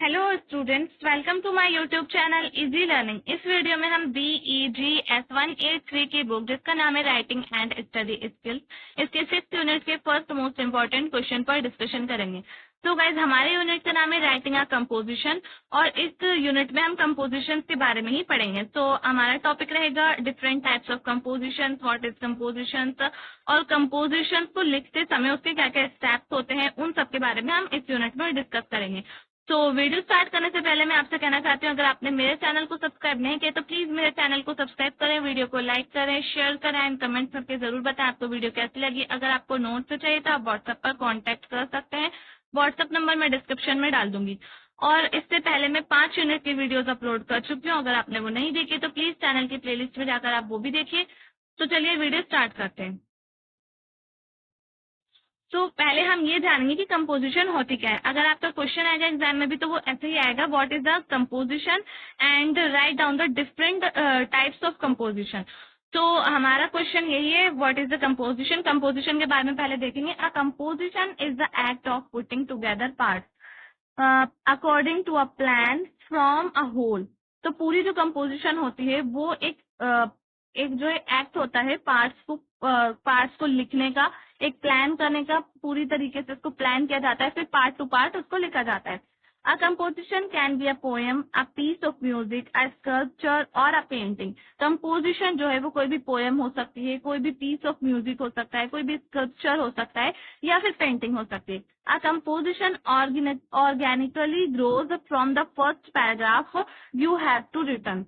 Hello students, welcome to my YouTube channel easy learning. इस video में हम BEG S183 की बुक जिसका नाम है राइटिंग एंड स्टडी स्किल्स, इसके 6th यूनिट के फर्स्ट मोस्ट इम्पोर्टेंट क्वेश्चन पर डिस्कशन करेंगे। तो गाइज, हमारे यूनिट का नाम है राइटिंग अ कंपोजिशन और इस यूनिट में हम कंपोजिशन के बारे में ही पढ़ेंगे। तो हमारा टॉपिक रहेगा different types of composition, what is composition, और कंपोजिशन को लिखते समय उसके क्या क्या स्टेप्स होते हैं, उन सब के बारे में हम इस यूनिट में डिस्कस करेंगे। तो वीडियो स्टार्ट करने से पहले मैं आपसे कहना चाहती हूँ, अगर आपने मेरे चैनल को सब्सक्राइब नहीं किया तो प्लीज मेरे चैनल को सब्सक्राइब करें, वीडियो को लाइक करें, शेयर करें एंड कमेंट करके जरूर बताएं आपको वीडियो कैसी लगी। अगर आपको नोट्स चाहिए तो आप व्हाट्सएप पर कॉन्टेक्ट कर सकते हैं, व्हाट्सएप नंबर मैं डिस्क्रिप्शन में डाल दूंगी। और इससे पहले मैं 5 यूनिट की वीडियोज अपलोड कर चुकी हूँ, अगर आपने वो नहीं देखी तो प्लीज चैनल की प्लेलिस्ट में जाकर आप वो भी देखिए। तो चलिए वीडियो स्टार्ट करते हैं। तो पहले हम ये जानेंगे कि कंपोजिशन होती क्या है। अगर आपका क्वेश्चन आएगा एग्जाम में भी तो वो ऐसे ही आएगा, what is the composition and write down the different types of composition. तो हमारा क्वेश्चन यही है, what is the composition. Composition के बारे में पहले देखेंगे। A composition is the act of putting together parts according to a plan from a whole. तो पूरी जो कंपोजिशन होती है वो एक जो एक्ट होता है पार्ट्स को लिखने का, एक प्लान करने का, पूरी तरीके से उसको प्लान किया जाता है, फिर पार्ट टू पार्ट उसको लिखा जाता है। A composition can be a poem, a piece of music, a sculpture और अ पेंटिंग। कंपोजिशन जो है वो कोई भी पोएम हो सकती है, कोई भी पीस ऑफ म्यूजिक हो सकता है, कोई भी स्कल्पचर हो सकता है या फिर पेंटिंग हो सकती है। A composition organically grows from the first paragraph you have to return.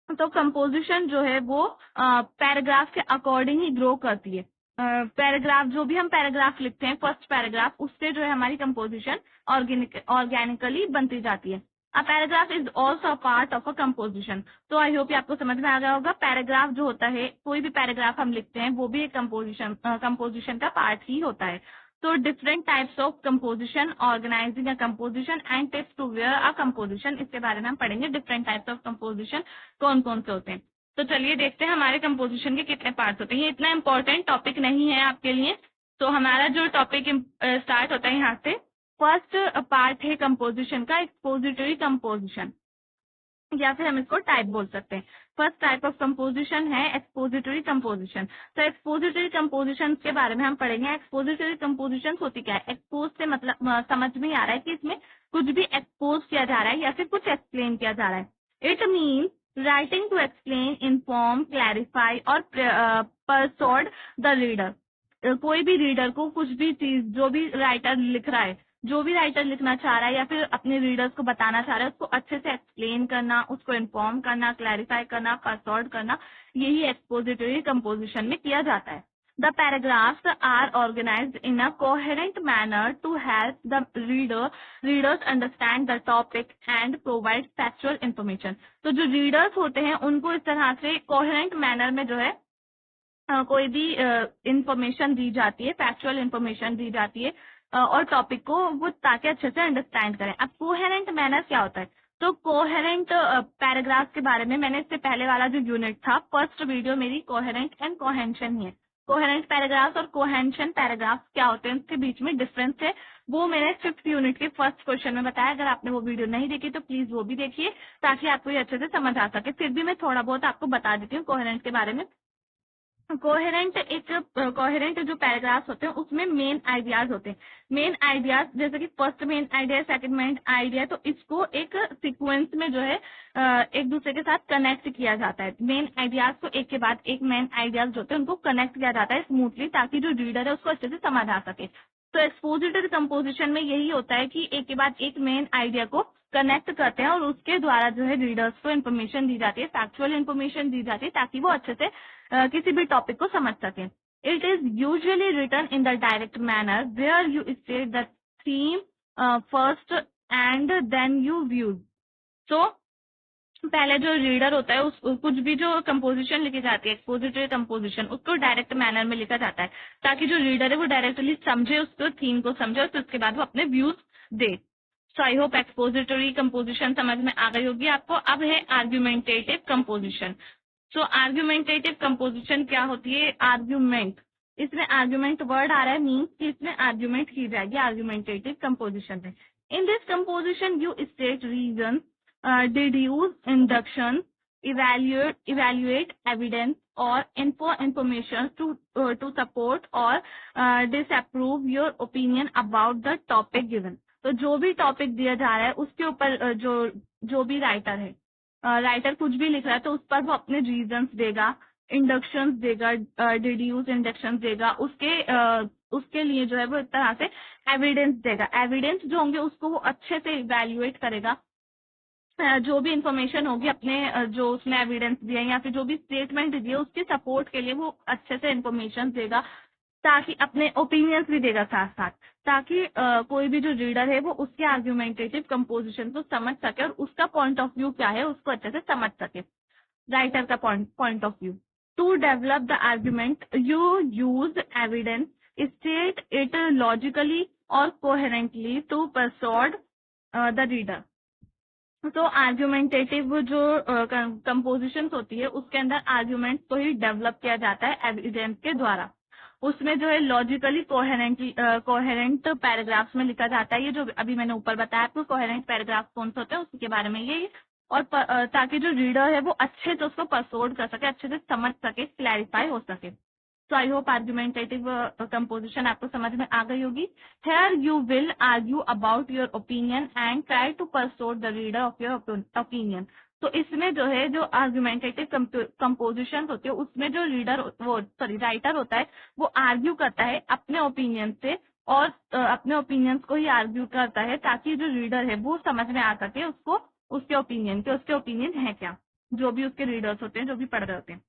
तो कंपोजिशन जो है वो पैराग्राफ के अकॉर्डिंग ही ग्रो करती है। पैराग्राफ जो भी हम पैराग्राफ लिखते हैं, फर्स्ट पैराग्राफ, उससे जो है हमारी कंपोजिशन ऑर्गेनिकली बनती जाती है। A paragraph is also a part of a composition. तो आई होप आपको समझ में आ गया होगा, पैराग्राफ जो होता है, कोई भी पैराग्राफ हम लिखते हैं वो भी एक कंपोजिशन का पार्ट ही होता है। तो different types of composition, organising a composition and tips to wear a composition, इसके बारे में हम पढ़ेंगे। डिफरेंट टाइप्स ऑफ कंपोजिशन कौन कौन से होते हैं। तो चलिए देखते हैं हमारे कंपोजिशन के कितने पार्ट्स होते हैं। ये इतना इम्पोर्टेंट टॉपिक नहीं है आपके लिए। तो हमारा जो टॉपिक स्टार्ट होता है यहाँ से, फर्स्ट पार्ट है कंपोजिशन का एक्सपोजिटरी कंपोजिशन, या फिर हम इसको टाइप बोल सकते हैं। फर्स्ट टाइप ऑफ कंपोजिशन है एक्सपोजिटरी कंपोजिशन। तो एक्सपोजिटरी कंपोजिशन के बारे में हम पढ़ेंगे। एक्सपोजिटरी कंपोजिशन होती क्या है। एक्सपोज से मतलब समझ में आ रहा है कि इसमें कुछ भी एक्सपोज किया जा रहा है या फिर कुछ एक्सप्लेन किया जा रहा है। It means writing to explain, inform, clarify और परसोड द रीडर। कोई भी रीडर को कुछ भी चीज, जो भी राइटर लिख रहा है, जो भी राइटर लिखना चाह रहा है या फिर अपने रीडर्स को बताना चाह रहा है, उसको अच्छे से एक्सप्लेन करना, उसको इन्फॉर्म करना, क्लैरिफाई करना, परसॉर्ट करना, यही एक्सपोजिटरी कंपोजिशन में किया जाता है। The paragraphs are organised in a coherent manner to help the readers understand the topic and provide factual information. तो जो रीडर्स होते हैं उनको इस तरह से कोहेरेंट मैनर में जो है कोई भी इंफॉर्मेशन दी जाती है, फैक्चुअल इंफॉर्मेशन दी जाती है और टॉपिक को वो ताकि अच्छे से अंडरस्टैंड करें। अब कोहेरेंट मैनर क्या होता है। तो कोहेरेंट पैराग्राफ के बारे में मैंने इससे पहले वाला जो यूनिट था, फर्स्ट वीडियो मेरी कोहेरेंट एंड कोहेंशन ही है। कोहेरेंट पैराग्राफ और कोहेंशन पैराग्राफ क्या होते हैं, उसके बीच में डिफरेंस है, वो मैंने 5th यूनिट के फर्स्ट क्वेश्चन में बताया। अगर आपने वो वीडियो नहीं देखी तो प्लीज वो भी देखिए ताकि आपको ये अच्छे से समझ आ सके। फिर भी मैं थोड़ा बहुत आपको बता देती हूँ कोहेरेंट के बारे में। कोहेरेंट जो पैराग्राफ्स होते हैं उसमें मेन आइडियाज होते हैं। मेन आइडियाज जैसे कि first main idea, second main idea, तो इसको एक सीक्वेंस में जो है एक दूसरे के साथ कनेक्ट किया जाता है। मेन आइडियाज को एक के बाद एक मेन आइडियाज जो होते हैं उनको कनेक्ट किया जाता है स्मूथली, ताकि जो रीडर है उसको अच्छे से समझ आ सके। तो एक्सपोजिटरी कंपोजिशन में यही होता है कि एक के बाद एक मेन आइडिया को कनेक्ट करते हैं और उसके द्वारा जो है रीडर्स को इन्फॉर्मेशन दी जाती है, फैक्चुअल इन्फॉर्मेशन दी जाती है, ताकि वो अच्छे से किसी भी टॉपिक को समझ सके। It is usually written in the direct manner where you state the theme first and then you views. तो पहले जो रीडर होता है उस कुछ भी जो कंपोजिशन लिखी जाती है, एक्सपोजिटरी कंपोजिशन, उसको डायरेक्ट मैनर में लिखा जाता है ताकि जो रीडर है वो डायरेक्टली समझे, उसको थीम को समझे और फिर उसके बाद वो अपने views they. So I hope expository composition समझ में आ गई होगी आपको। अब है आर्ग्यूमेंटेटिव कंपोजिशन। सो आर्ग्यूमेंटेटिव कंपोजिशन क्या होती है। आर्ग्यूमेंट इसमें आर्ग्यूमेंट वर्ड आ रहा है, मीन्स कि इसमें आर्ग्यूमेंट की जाएगी आर्ग्यूमेंटेटिव कंपोजिशन में. In this composition you state reason, deduce induction, evaluate evidence or information to support or disapprove your opinion about the topic given. तो जो भी टॉपिक दिया जा रहा है उसके ऊपर जो भी राइटर है, राइटर कुछ भी लिख रहा है तो उस पर वो अपने रीजंस देगा, इंडक्शंस देगा, डिड्यूस इंडक्शंस देगा, उसके लिए जो है वो एक तरह से एविडेंस देगा. एविडेंस जो होंगे उसको वो अच्छे से इवेल्युएट करेगा, जो भी इंफॉर्मेशन होगी अपने जो उसने एविडेंस दिया या फिर जो भी स्टेटमेंट दिए उसके सपोर्ट के लिए वो अच्छे से इंफॉर्मेशन देगा, ताकि अपने ओपिनियंस भी देगा साथ साथ, ताकि कोई भी जो रीडर है वो उसके आर्ग्यूमेंटेटिव कंपोजिशन को समझ सके और उसका पॉइंट ऑफ व्यू क्या है उसको अच्छे से समझ सके, राइटर का point of view. To develop the argument you use evidence, state it logically और coherently to persuade the reader. तो आर्ग्यूमेंटेटिव जो कंपोजिशन होती है उसके अंदर आर्ग्यूमेंट को ही डेवलप किया जाता है एविडेंस के द्वारा. उसमें जो है लॉजिकली कोहेरेंट पैराग्राफ्स में लिखा जाता है. ये जो अभी मैंने ऊपर बताया आपको कोहेरेंट पैराग्राफ कौन से होते हैं उसके बारे में ये, और ताकि जो रीडर है वो अच्छे से उसको परसोड कर सके, अच्छे से समझ सके, क्लैरिफाई हो सके. So I hope argumentative composition आपको समझ में आ गई होगी. Here you will argue about your opinion and try to persuade the reader of your opinion. तो इसमें जो है जो आर्ग्यूमेंटेटिव कंपोजिशन होती है उसमें जो राइटर होता है वो आर्ग्यू करता है अपने ओपिनियन से, और अपने ओपिनियंस को ही आर्ग्यू करता है ताकि जो रीडर है वो समझ में आ सके उसको उसके ओपिनियन है क्या, जो भी उसके रीडर्स होते हैं, जो भी पढ़ रहे होते हैं.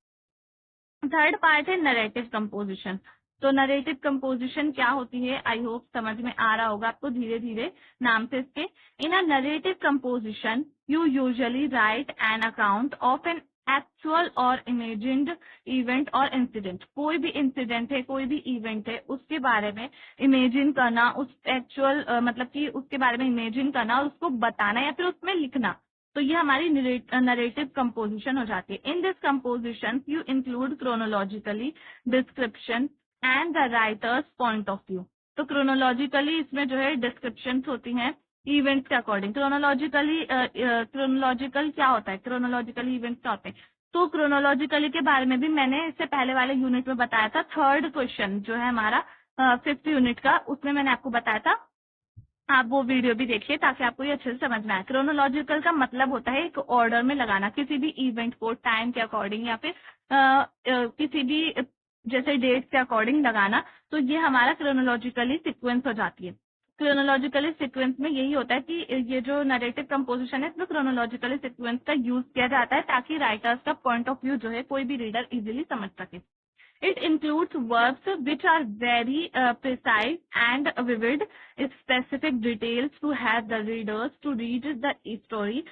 थर्ड पार्ट है नरेटिव कंपोजिशन. तो नरेटिव कंपोजिशन क्या होती है, आई होप समझ में आ रहा होगा आपको धीरे धीरे नाम से इसके. In a narrative composition you usually write an account of an actual और इमेजिन्ड इवेंट और इंसिडेंट. कोई भी इंसिडेंट है, कोई भी इवेंट है, उसके बारे में इमेजिन करना, उस एक्चुअल मतलब कि उसके बारे में इमेजिन करना और उसको बताना या फिर उसमें लिखना, तो ये हमारी नरेटिव कंपोजिशन हो जाती है. इन this composition you include chronologically description and the writers point of view. तो क्रोनोलॉजिकली इसमें जो है डिस्क्रिप्शन होती हैं इवेंट्स के अकॉर्डिंग. क्रोनोलॉजिकल क्या होता है, क्रोनोलॉजिकली इवेंट्स क्या होते हैं. तो क्रोनोलॉजिकली के बारे में भी मैंने इससे पहले वाले यूनिट में बताया था. थर्ड क्वेश्चन जो है हमारा 5th यूनिट का, उसमें मैंने आपको बताया था, आप वो वीडियो भी देखिए ताकि आपको ये अच्छे से समझ में आए. क्रोनोलॉजिकल का मतलब होता है एक ऑर्डर में लगाना किसी भी इवेंट को टाइम के अकॉर्डिंग या फिर किसी भी जैसे डेट के अकॉर्डिंग लगाना. तो ये हमारा क्रोनोलॉजिकली सीक्वेंस हो जाती है. क्रोनोलॉजिकली सीक्वेंस में यही होता है कि ये जो नरेटिव कंपोजिशन है इसमें क्रोनोलॉजिकली सीक्वेंस का यूज किया जाता है ताकि राइटर्स का पॉइंट ऑफ व्यू जो है कोई भी रीडर इजीली समझ सके. It includes verbs which are very precise and vivid, specific details to have the readers to read the story.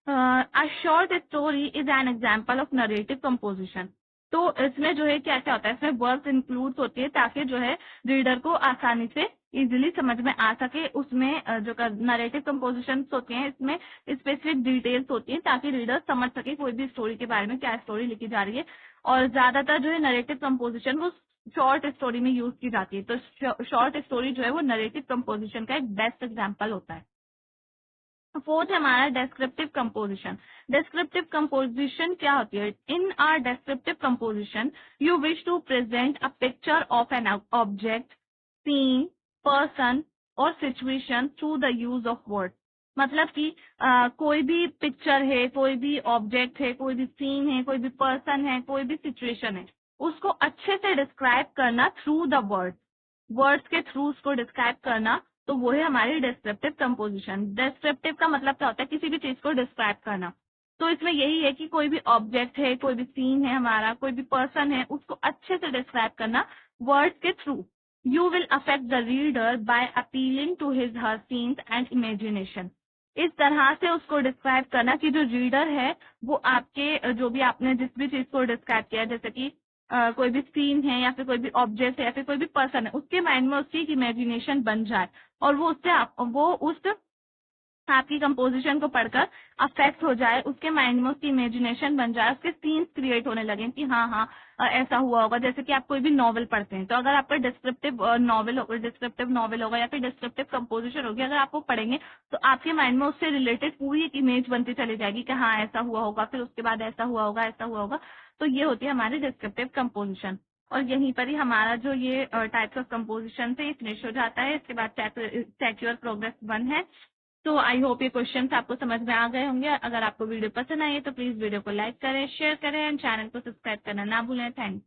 A short story is an example of narrative composition. तो इसमें जो है क्या क्या होता है, इसमें वर्ब्स इंक्लूड होती है ताकि जो है रीडर को आसानी से इजीली समझ में आ सके. उसमें जो नरेटिव कंपोजिशन होती हैं इसमें स्पेसिफिक डिटेल्स होती हैं ताकि रीडर समझ सके कोई भी स्टोरी के बारे में क्या स्टोरी लिखी जा रही है. और ज्यादातर जो है नरेटिव कंपोजिशन वो शॉर्ट स्टोरी में यूज की जाती है. तो शॉर्ट स्टोरी जो है वो नरेटिव कंपोजिशन का एक बेस्ट एग्जाम्पल होता है. फोर्थ है हमारा डेस्क्रिप्टिव कंपोजिशन. डेस्क्रिप्टिव कंपोजिशन क्या होती है. In a descriptive composition you wish to present a picture of an object, scene, person और situation through the use of word. मतलब कि कोई भी पिक्चर है, कोई भी ऑब्जेक्ट है, कोई भी सीन है, कोई भी पर्सन है, कोई भी सिचुएशन है, उसको अच्छे से डिस्क्राइब करना थ्रू द वर्ड्स के थ्रू उसको डिस्क्राइब करना. तो वो है हमारी डिस्क्रिप्टिव कंपोजिशन. डिस्क्रिप्टिव का मतलब क्या होता है, किसी भी चीज को डिस्क्राइब करना. तो इसमें यही है कि कोई भी ऑब्जेक्ट है, कोई भी सीन है हमारा, कोई भी पर्सन है, उसको अच्छे से डिस्क्राइब करना वर्ड्स के through. You will affect the reader by appealing to his her scenes and imagination. इस तरह से उसको डिस्क्राइब करना कि जो रीडर है वो आपके जो भी आपने जिस भी चीज को डिस्क्राइब किया, जैसे कि कोई भी सीन है या फिर कोई भी ऑब्जेक्ट है या फिर कोई भी पर्सन है, उसके माइंड में उसकी एक इमेजिनेशन बन जाए और वो उससे वो उस आपकी कंपोजिशन को पढ़कर अफेक्ट हो जाए, उसके माइंड में उसकी इमेजिनेशन बन जाए, उसके सीन्स क्रिएट होने लगे कि हाँ हाँ ऐसा हुआ होगा। जैसे कि आप कोई भी नॉवल पढ़ते हैं तो अगर आपका डिस्क्रिप्टिव नॉवल होगा या फिर डिस्क्रिप्टिव कंपोजिशन होगी, अगर आप वो पढ़ेंगे तो आपके माइंड में उससे रिलेटेड पूरी एक इमेज बनती चली जाएगी कि हाँ ऐसा हुआ होगा, फिर उसके बाद ऐसा हुआ होगा, ऐसा हुआ होगा। तो ये होती है हमारी डिस्क्रिप्टिव कंपोजिशन। और यहीं पर ही हमारा जो ये टाइप्स ऑफ कंपोजिशन से फिनिश हो जाता है। इसके बाद चेक योर प्रोग्रेस 1 है। तो आई होप ये क्वेश्चंस आपको समझ में आ गए होंगे। अगर आपको वीडियो पसंद आई है तो प्लीज वीडियो को लाइक करें, शेयर करें एंड चैनल को सब्सक्राइब करना ना भूलें। थैंक्स।